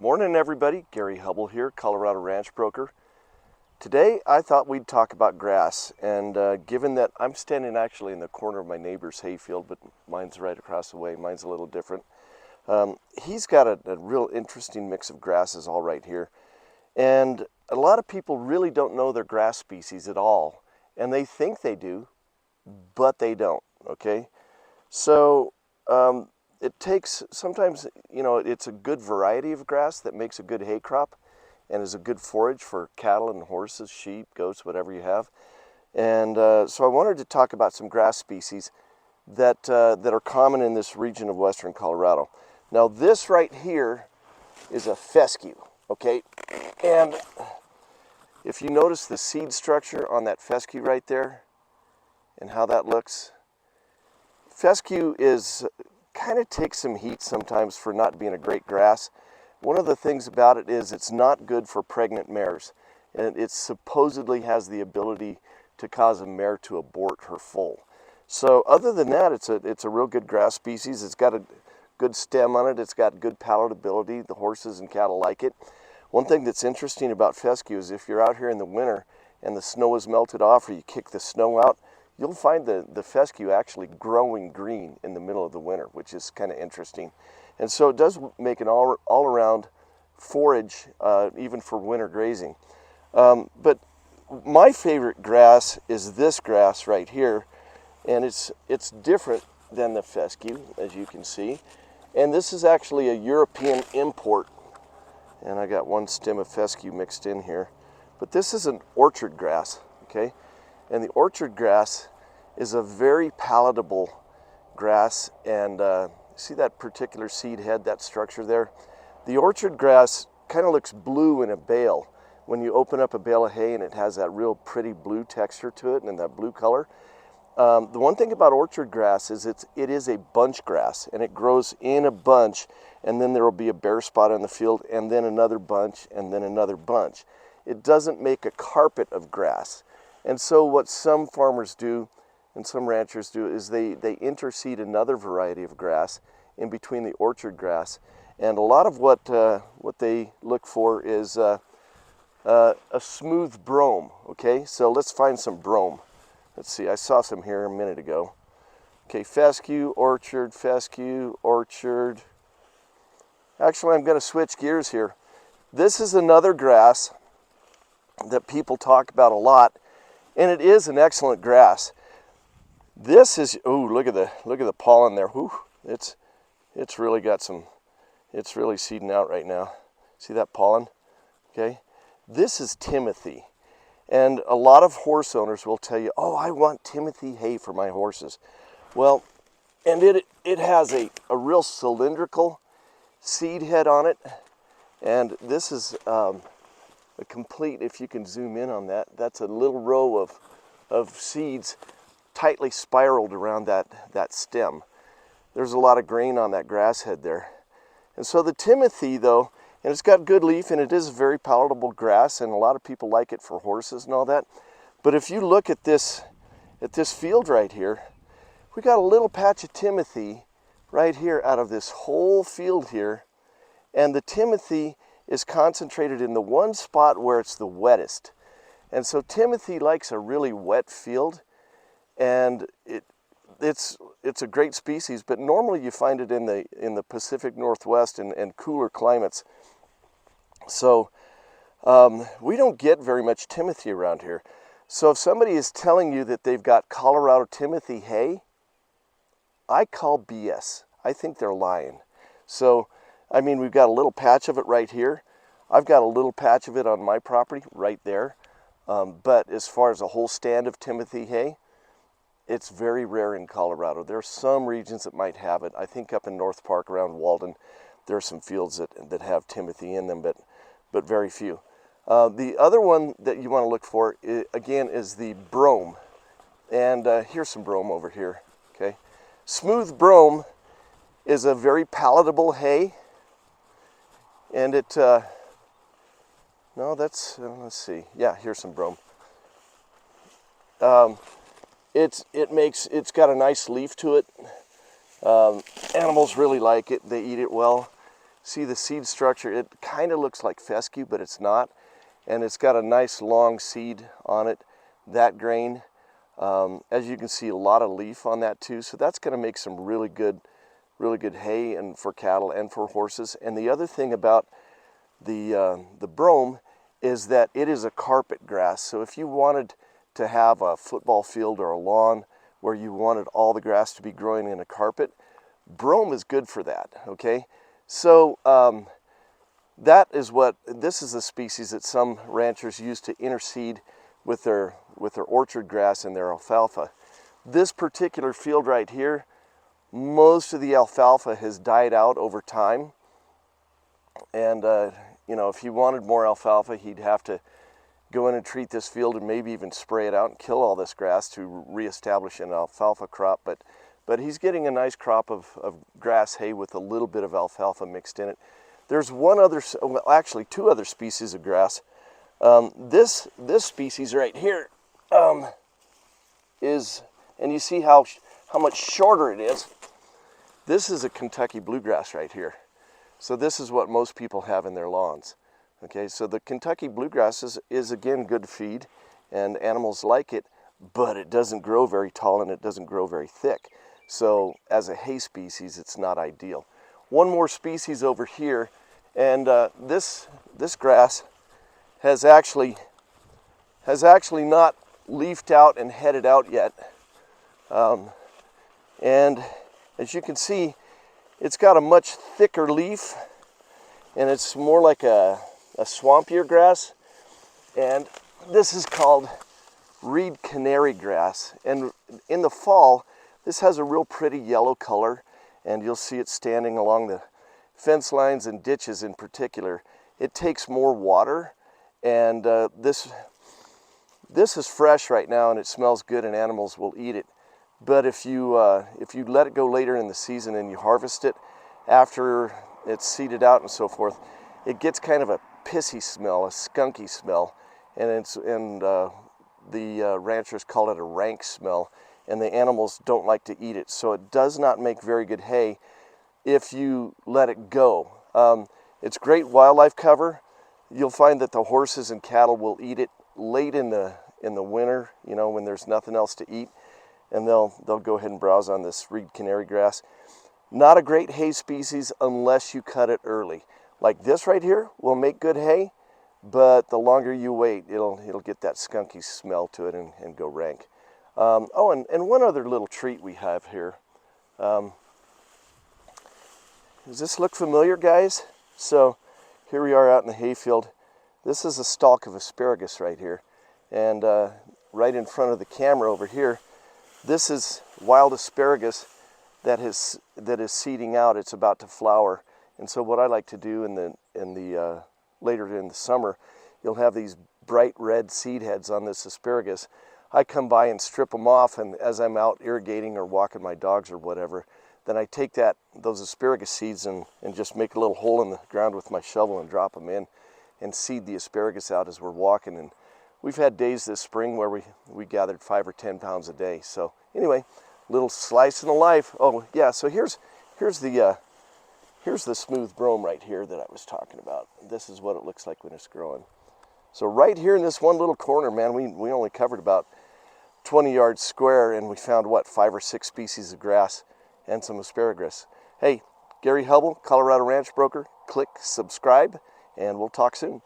Morning everybody, Gary Hubbell here, Colorado Ranch Broker. Today I thought we'd talk about grass, and given that I'm standing actually in the corner of my neighbor's hayfield, but mine's right across the way, mine's a little different. He's got a real interesting mix of grasses all right here, and a lot of people really don't know their grass species at all, and they think they do, but they don't, okay? So it takes, sometimes, it's a good variety of grass that makes a good hay crop and is a good forage for cattle and horses, sheep, goats, whatever you have. And so I wanted to talk about some grass species that are common in this region of western Colorado. Now this right here is a fescue, okay? And if you notice the seed structure on that fescue right there and how that looks, fescue kind of takes some heat sometimes for not being a great grass. One of the things about it is it's not good for pregnant mares, and it supposedly has the ability to cause a mare to abort her foal. So other than that, it's a real good grass species. It's got a good stem on it. It's got good palatability. The horses and cattle like it. One thing that's interesting about fescue is if you're out here in the winter and the snow is melted off, or you kick the snow out, you'll find the fescue actually growing green in the middle of the winter, which is kind of interesting. And so it does make an all-around forage, even for winter grazing. But my favorite grass is this grass right here, and it's different than the fescue, as you can see. And this is actually a European import, and I got one stem of fescue mixed in here. But this is an orchard grass, okay? And the orchard grass is a very palatable grass, and see that particular seed head, that structure there? The orchard grass kind of looks blue in a bale. When you open up a bale of hay and it has that real pretty blue texture to it and that blue color. The one thing about orchard grass is it is a bunch grass, and it grows in a bunch, and then there will be a bare spot on the field, and then another bunch, and then another bunch. It doesn't make a carpet of grass. And so what some farmers do and some ranchers do is they interseed another variety of grass in between the orchard grass. And a lot of what they look for is a smooth brome, okay? So let's find some brome. Let's see, I saw some here a minute ago. Okay, fescue, orchard. Actually, I'm going to switch gears here. This is another grass that people talk about a lot, and it is an excellent grass. This is, oh, look at the pollen there. Whew, it's really got some, it's really seeding out right now. See that pollen? Okay. This is Timothy. And a lot of horse owners will tell you, oh, I want Timothy hay for my horses. Well, and it has a real cylindrical seed head on it. And this is a complete, if you can zoom in on that, that's a little row of seeds tightly spiraled around that stem. There's a lot of grain on that grass head there. And so the Timothy, though, and it's got good leaf, and it is a very palatable grass, and a lot of people like it for horses and all that. But if you look at this field right here, we got a little patch of Timothy right here out of this whole field here. And the Timothy is concentrated in the one spot where it's the wettest. And so Timothy likes a really wet field, and it's a great species, but normally you find it in the Pacific Northwest and cooler climates. So we don't get very much Timothy around here. So if somebody is telling you that they've got Colorado Timothy hay, I call BS. I think they're lying. So, I mean, we've got a little patch of it right here. I've got a little patch of it on my property right there. But as far as a whole stand of Timothy hay, it's very rare in Colorado. There are some regions that might have it. I think up in North Park around Walden, there are some fields that have Timothy in them, but very few. The other one that you want to look for, again, is the brome. And here's some brome over here, okay? Smooth brome is a very palatable hay. And it, no, that's, let's see. Yeah, here's some brome. It's got a nice leaf to it. Animals really like it. They eat it well. See the seed structure? It kind of looks like fescue, but it's not. And it's got a nice long seed on it, that grain. As you can see, a lot of leaf on that too. So that's going to make some really good hay and for cattle and for horses. And the other thing about the brome is that it is a carpet grass. So if you wanted to have a football field or a lawn where you wanted all the grass to be growing in a carpet, brome is good for that, okay? So this is the species that some ranchers use to interseed with their orchard grass and their alfalfa. This particular field right here, most of the alfalfa has died out over time. And you know, if he wanted more alfalfa, he'd have to go in and treat this field and maybe even spray it out and kill all this grass to reestablish an alfalfa crop. But he's getting a nice crop of grass hay with a little bit of alfalfa mixed in it. There's one other, well, actually two other species of grass. This species right here is, and you see how much shorter it is. This is a Kentucky bluegrass right here. So this is what most people have in their lawns. Okay, so the Kentucky bluegrass is again good feed, and animals like it, but it doesn't grow very tall and it doesn't grow very thick. So as a hay species, it's not ideal. One more species over here, and this grass has actually not leafed out and headed out yet. And as you can see, it's got a much thicker leaf, and it's more like a swampier grass. And this is called reed canary grass. And in the fall, this has a real pretty yellow color, and you'll see it standing along the fence lines and ditches in particular. It takes more water, and this is fresh right now, and it smells good, and animals will eat it. But if you let it go later in the season and you harvest it after it's seeded out and so forth, it gets kind of a pissy smell, a skunky smell, and the ranchers call it a rank smell, and the animals don't like to eat it. So it does not make very good hay if you let it go. It's great wildlife cover. You'll find that the horses and cattle will eat it late in the winter, you know, when there's nothing else to eat, and they'll go ahead and browse on this reed canary grass. Not a great hay species unless you cut it early. Like this right here will make good hay, but the longer you wait, it'll get that skunky smell to it and go rank. Oh, and one other little treat we have here. Does this look familiar, guys? So here we are out in the hayfield. This is a stalk of asparagus right here. And right in front of the camera over here, this is wild asparagus that is seeding out. It's about to flower. And so what I like to do later in the summer, you'll have these bright red seed heads on this asparagus. I come by and strip them off, and as I'm out irrigating or walking my dogs or whatever, then I take those asparagus seeds and just make a little hole in the ground with my shovel and drop them in and seed the asparagus out as we're walking. And we've had days this spring where we gathered 5 or 10 pounds a day. So anyway, little slice in the life. Oh yeah, so here's the smooth brome right here that I was talking about. This is what it looks like when it's growing. So right here in this one little corner, man, we only covered about 20 yards square, and we found, what, 5 or 6 species of grass and some asparagus. Hey, Gary Hubbell, Colorado Ranch Broker. Click subscribe, and we'll talk soon.